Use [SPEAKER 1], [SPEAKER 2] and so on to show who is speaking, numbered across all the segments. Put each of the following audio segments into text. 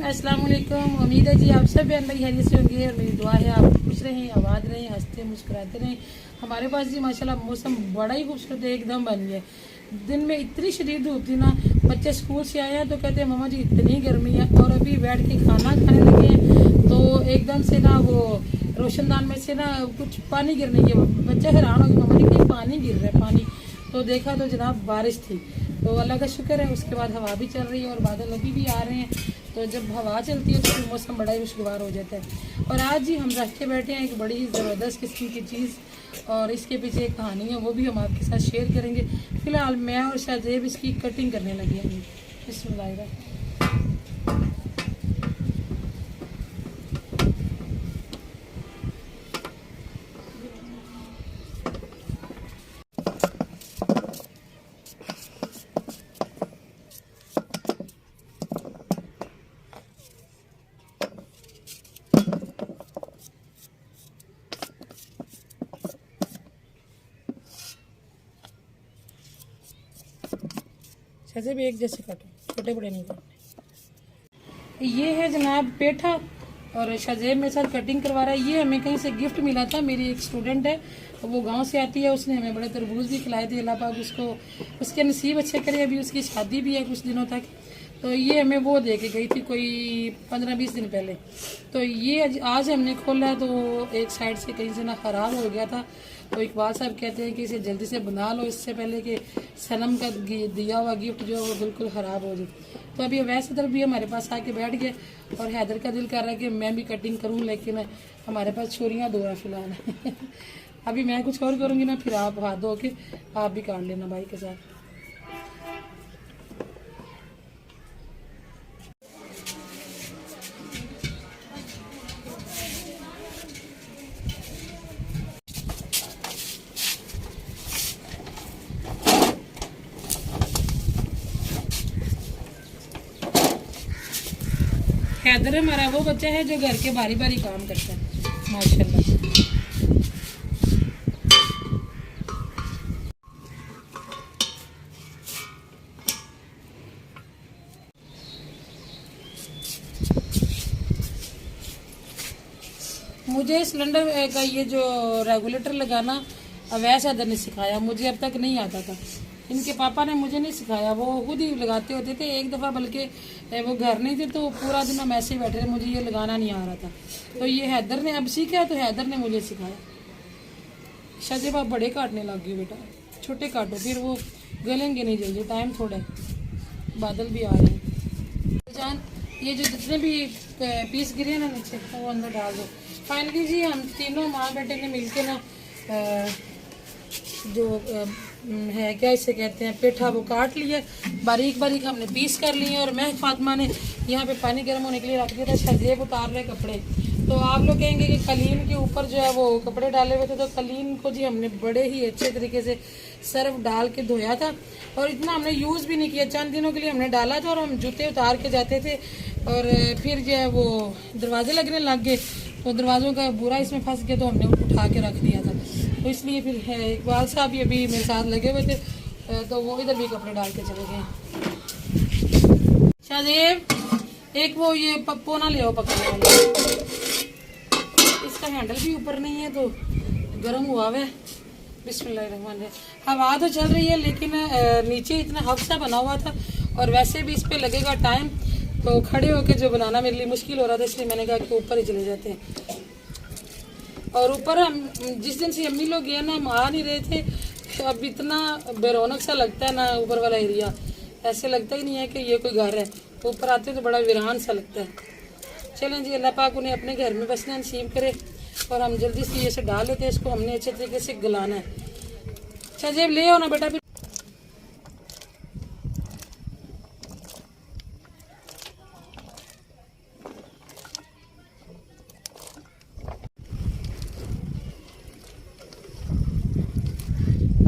[SPEAKER 1] अस्सलाम वालेकुम। उम्मीद है जी आप सब बहन भाई खैरियत से होंगे और मेरी दुआ है आप खुश रहें, आबाद रहें, हंसते मुस्कुराते रहें। हमारे पास जी माशाल्लाह मौसम बड़ा ही खूबसूरत है, एकदम बन गया। दिन में इतनी शदीद धूप थी ना, बच्चे स्कूल से आए हैं तो कहते हैं मम्मा जी इतनी गर्मी है, और अभी बैठ के खाना खाने लगे हैं तो एकदम से ना वो रोशनदान में से ना कुछ पानी गिरने की, बच्चे हैरान हो गए मम्मा जी कहीं पानी गिर रहा है पानी। तो देखा तो जनाब बारिश थी। तो अल्लाह का शुक्र है, उसके बाद हवा भी चल रही है और बादल अभी भी आ रहे हैं। तो जब हवा चलती है तो मौसम बड़ा ही खुशगवार हो जाता है। और आज जी हम रख के बैठे हैं एक बड़ी ही ज़बरदस्त किस्म की चीज़, और इसके पीछे एक कहानी है, वो भी हम आपके साथ शेयर करेंगे। फिलहाल मैं और शाहजेब इसकी कटिंग करने लगे हैं। बिस्मिल्लाह। ऐसे भी एक जैसे काटो, छोटे बड़े नहीं काटने। ये है जनाब पेठा, और शाहजेब मेरे साथ कटिंग करवा रहा है। ये हमें कहीं से गिफ्ट मिला था, मेरी एक स्टूडेंट है वो गांव से आती है, उसने हमें बड़े तरबूज भी खिलाए थे। अल्लाह पाक उसको उसके नसीब अच्छे करे। अभी उसकी शादी भी है कुछ दिनों तक। तो ये हमें वो दे के गई थी कोई 15-20 दिन पहले। तो ये आज हमने खोला है, तो एक साइड से कहीं से ना ख़राब हो गया था। तो इकबाल साहब कहते हैं कि इसे जल्दी से बना लो, इससे पहले कि सनम का दिया हुआ गिफ्ट जो वो बिल्कुल ख़राब हो जाए। तो अभी वैसे तरफ भी हमारे पास आके बैठ गए, और हैदर का दिल कर रहा है कि मैं भी कटिंग करूं, लेकिन हमारे पास छुरियाँ दो हैं फिलहाल। अभी मैं कुछ और करूँगी ना, फिर आप हाथ धो के आप भी काट लेना भाई के साथ। हैदर हमारा वो बच्चा है जो घर के बारी बारी काम करता है माशाल्लाह। मुझे सिलेंडर का ये जो रेगुलेटर लगाना अवैस हैदर ने सिखाया, मुझे अब तक नहीं आता था। इनके पापा ने मुझे नहीं सिखाया, वो खुद ही लगाते होते थे। एक दफ़ा बल्कि वो घर नहीं थे तो पूरा दिन हम ऐसे ही बैठे थे, मुझे ये लगाना नहीं आ रहा था। तो ये हैदर ने अब सीखा, तो हैदर ने मुझे सिखाया। शाहजेब आप बड़े काटने लग गए बेटा, छोटे काटो फिर वो गलेंगे नहीं जल्दी, टाइम थोड़ा है, बादल भी आ रहे हैं। जान ये जो जितने भी पीस गिरे हैं ना नीचे, वो अंदर डाल दो। फाइनली जी हम तीनों माँ बेटे ने मिलके ना जो है क्या इसे कहते हैं पेठा, वो काट लिया बारीक बारीक, हमने पीस कर लिए। और मैं फातिमा ने यहाँ पे पानी गर्म होने के लिए रख दिया था। शाहजेब उतार रहे कपड़े। तो आप लोग कहेंगे कि कलीन के ऊपर जो है वो कपड़े डाले हुए थे, तो कलीन को जी हमने बड़े ही अच्छे तरीके से सर्फ डाल के धोया था, और इतना हमने यूज़ भी नहीं किया। चंद दिनों के लिए हमने डाला था, और हम जूते उतार के जाते थे, और फिर जो है वो दरवाजे लगने लग गए, तो दरवाज़ों का बुरा इसमें फंस गया, तो हमने उठा के रख दिया था। तो इसलिए फिर इकबाल साहब भी अभी मेरे साथ लगे हुए थे, तो वो इधर भी कपड़े डाल के चले गए। शाहजेब एक वो ये पोना ले आओ पकड़ने वाला, इसका हैंडल भी ऊपर नहीं है तो गर्म हुआ हुआ है। बिस्मिल्लाहिर्रहमानिर्रहीम। हवा तो चल रही है, लेकिन नीचे इतना हब सा बना हुआ था, और वैसे भी इस पे लगेगा टाइम, तो खड़े होके जो बनाना मेरे लिए मुश्किल हो रहा था, इसलिए मैंने कहा कि ऊपर ही चले जाते हैं। और ऊपर हम जिस दिन से अम्मी लोग गए ना, हम आ नहीं रहे थे, तो अब इतना बेरौनक सा लगता है ना ऊपर वाला एरिया, ऐसे लगता ही नहीं है कि ये कोई घर है। ऊपर आते तो बड़ा वीरान सा लगता है। चलें जी, अल्लाह पाक उन्हें अपने घर में बसना नसीब करे, और हम जल्दी से ये से डाल लेते हैं। इसको हमने अच्छे तरीके से गलाना है। अच्छा जेब ले आओ ना बेटा। फिर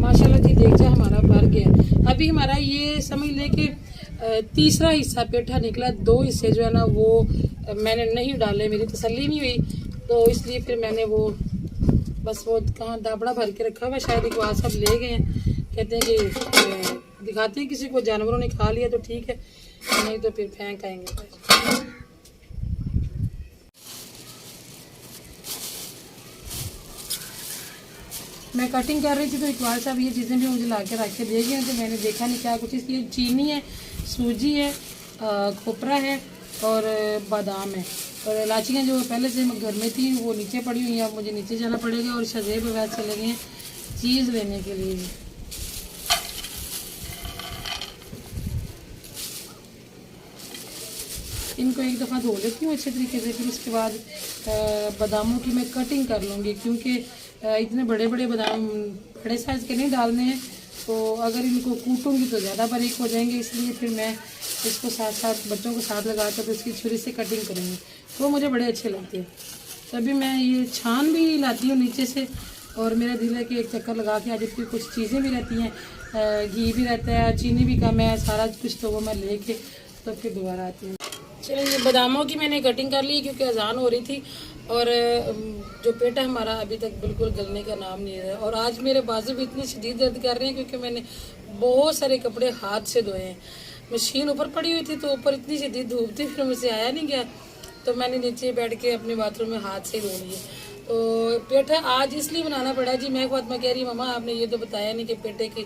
[SPEAKER 1] माशाल्लाह जी देख जा हमारा भर गया। अभी हमारा ये समझ ले कि तीसरा हिस्सा पेठा निकला। 2 हिस्से जो है ना वो मैंने नहीं डाले, मेरी तसल्ली नहीं हुई, तो इसलिए फिर मैंने वो बस वो कहाँ दाबड़ा भर के रखा हुआ, शायद इकबाल सब ले गए हैं। कहते हैं कि दिखाते हैं किसी को जानवरों ने खा लिया तो ठीक है, नहीं तो फिर फेंक आएंगे। मैं कटिंग कर रही थी तो इकबाल साहब ये चीज़ें भी मुझे ला के रख के दे गए, तो मैंने देखा नहीं क्या कुछ। इसकी चीनी है, सूजी है, खोपरा है और बादाम है, और इलायचियाँ जो पहले से घर में थी वो नीचे पड़ी हुई हैं। अब मुझे नीचे जाना पड़ेगा और शज़ेब वगैरह चले गए हैं चीज़ लेने के लिए। इनको एक दफ़ा धो लेती हूँ अच्छे तरीके से, फिर उसके बाद बादामों की मैं कटिंग कर लूँगी, क्योंकि इतने बड़े बड़े बादाम बड़े साइज़ के नहीं डालने हैं, तो अगर इनको कूटूँगी तो ज़्यादा बारीक हो जाएंगे। इसलिए फिर मैं इसको साथ साथ बच्चों को साथ लगा कर तो इसकी छुरी से कटिंग करूँगी, तो मुझे बड़े अच्छे लगते हैं। तभी मैं ये छान भी लाती हूँ नीचे से, और मेरा दिल है कि एक चक्कर लगा के आज इसकी कुछ चीज़ें भी रहती हैं, घी भी रहता है, चीनी भी कम है, सारा कुछ तो वो मैं लेके तो फिर दोबारा आती हूँ। चलिए, ये बादामों की मैंने कटिंग कर ली क्योंकि अजान हो रही थी, और जो पेटा हमारा अभी तक बिल्कुल गलने का नाम नहीं है। और आज मेरे बाजू भी इतनी शदीद दर्द कर रहे हैं क्योंकि मैंने बहुत सारे कपड़े हाथ से धोए हैं। मशीन ऊपर पड़ी हुई थी तो ऊपर इतनी शदीद धूप थी, फिर मुझसे आया नहीं गया, तो मैंने नीचे बैठ के अपने बाथरूम में हाथ से धो लिए। तो पेठा आज इसलिए बनाना पड़ा जी। मैं फातिमा कह रही मामा आपने ये तो बताया नहीं कि पेठे की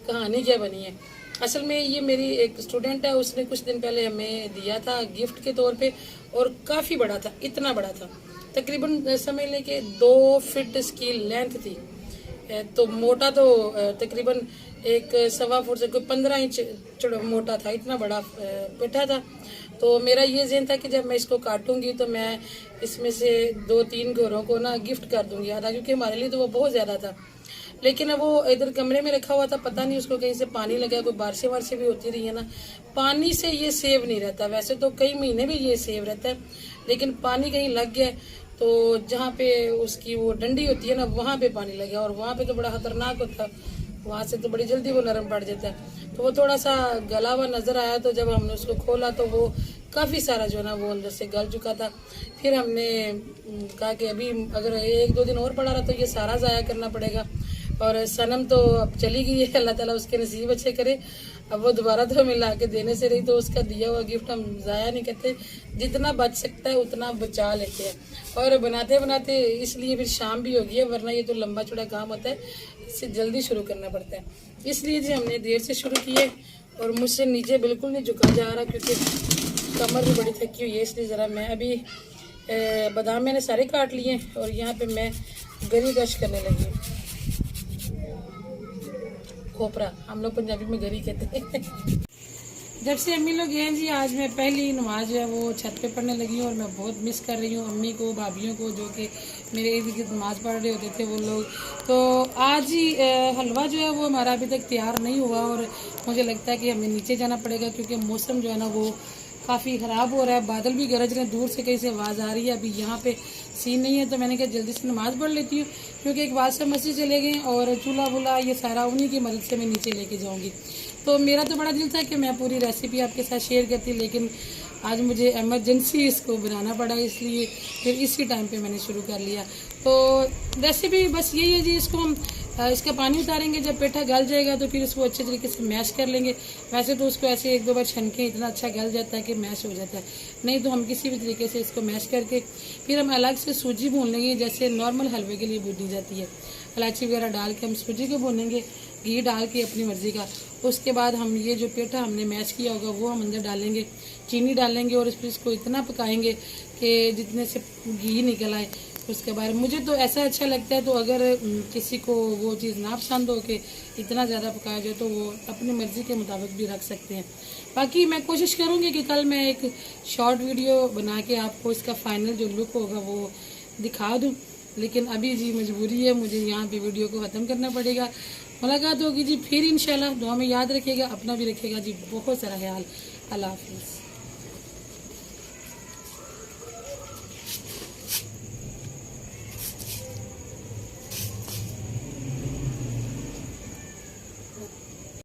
[SPEAKER 1] कहानी क्या बनी है। असल में ये मेरी एक स्टूडेंट है, उसने कुछ दिन पहले हमें दिया था गिफ्ट के तौर पे, और काफ़ी बड़ा था, इतना बड़ा था, तकरीबन समझ लें कि 2 फीट इसकी लेंथ थी, तो मोटा तो तकरीबन 1.25 फुट से कोई 15 इंच मोटा था, इतना बड़ा पेठा था। तो मेरा ये ज़हन था कि जब मैं इसको काटूंगी तो मैं इसमें से 2-3 घरों को ना गिफ्ट कर दूंगी आधा, क्योंकि हमारे लिए तो वो बहुत ज़्यादा था। लेकिन अब वो इधर कमरे में रखा हुआ था, पता नहीं उसको कहीं से पानी लगा, कोई बारिशें वारिशें भी होती रही है ना, पानी से ये सेव नहीं रहता। वैसे तो कई महीने भी ये सेव रहता है, लेकिन पानी कहीं लग गया तो जहाँ पे उसकी वो डंडी होती है ना वहाँ पे पानी लग गया, और वहाँ पे तो बड़ा खतरनाक होता है, वहाँ से तो बड़ी जल्दी वो नरम पड़ जाता है। तो वो थोड़ा सा गला हुआ नज़र आया, तो जब हमने उसको खोला तो वो काफ़ी सारा जो है ना वो अंदर से गल चुका था। फिर हमने कहा कि अभी अगर 1-2 दिन और पड़ा रहा तो ये सारा ज़ाया करना पड़ेगा, और सनम तो अब चली गई है, अल्लाह ताला उसके नसीब अच्छे करे। अब वो दोबारा तो हमें ला के देने से रही, तो उसका दिया हुआ गिफ्ट हम ज़ाया नहीं करते, जितना बच सकता है उतना बचा लेते हैं। और बनाते बनाते इसलिए फिर शाम भी हो गई है, वरना ये तो लंबा चौड़ा काम होता है, इससे जल्दी शुरू करना पड़ता है। इसलिए जी हमने देर से शुरू किए, और मुझसे नीचे बिल्कुल नहीं झुका जा रहा क्योंकि कमर भी बड़ी थकी हुई है। इसलिए ज़रा मैं अभी बादाम मैंने सारे काट लिए, और यहाँ पे मैं गरी गश करने लगी हूँ। खोपरा हम लोग पंजाबी में गरी कहते हैं। जब से अम्मी लोग गए हैं जी, आज मैं पहली नमाज जो है वो छत पे पढ़ने लगी हूँ, और मैं बहुत मिस कर रही हूँ अम्मी को, भाभीियों को, जो कि मेरे इर्द गिर्द नमाज पढ़ रहे होते थे वो लोग। तो आज ही हलवा जो है वो हमारा अभी तक तैयार नहीं हुआ, और मुझे लगता है कि हमें नीचे जाना पड़ेगा क्योंकि मौसम जो है ना वो काफ़ी ख़राब हो रहा है, बादल भी गरज रहे हैं, दूर से कहीं से आवाज़ आ रही है। अभी यहाँ पे सीन नहीं है, तो मैंने कहा जल्दी से नमाज़ पढ़ लेती हूँ, क्योंकि एक बात से मस्जिद चले गए, और चूल्हा वूल्हा ये सारा उन्हीं की मदद से मैं नीचे लेके जाऊँगी। तो मेरा तो बड़ा दिल था कि मैं पूरी रेसिपी आपके साथ शेयर करती, लेकिन आज मुझे एमरजेंसी इसको बनाना पड़ा, इसलिए फिर इसी टाइम पे मैंने शुरू कर लिया। तो रेसिपी बस यही है जी, इसको हम इसका पानी उतारेंगे, जब पेठा गल जाएगा तो फिर इसको अच्छे तरीके से मैश कर लेंगे। वैसे तो उसको ऐसे 1-2 बार छनके इतना अच्छा गल जाता है कि मैश हो जाता है, नहीं तो हम किसी भी तरीके से इसको मैश करके फिर हम अलग से सूजी भून लेंगे, जैसे नॉर्मल हलवे के लिए भूनी जाती है। इलायची वगैरह डाल के हम सूजी को भूनेंगे, घी डाल के अपनी मर्ज़ी का। उसके बाद हम ये जो पेठा हमने मैश किया होगा वो हम अंदर डालेंगे, चीनी डालेंगे, और फिर इसको इतना पकाएंगे कि जितने से घी निकल आए। उसके बाद मुझे तो ऐसा अच्छा लगता है, तो अगर किसी को वो चीज़ ना पसंद हो कि इतना ज़्यादा पकाया जाए तो वो अपनी मर्ज़ी के मुताबिक भी रख सकते हैं। बाकी मैं कोशिश करूँगी कि कल मैं एक शॉर्ट वीडियो बना के आपको इसका फाइनल जो लुक होगा वो दिखा दूँ, लेकिन अभी जी मजबूरी है, मुझे यहाँ पे वीडियो को ख़त्म करना पड़ेगा। मुलाकात होगी जी फिर इंशाल्लाह। दुआ में याद रखिएगा, अपना भी रखिएगा जी, बहुत सारा ख्याल। अल्लाह हाफिज़।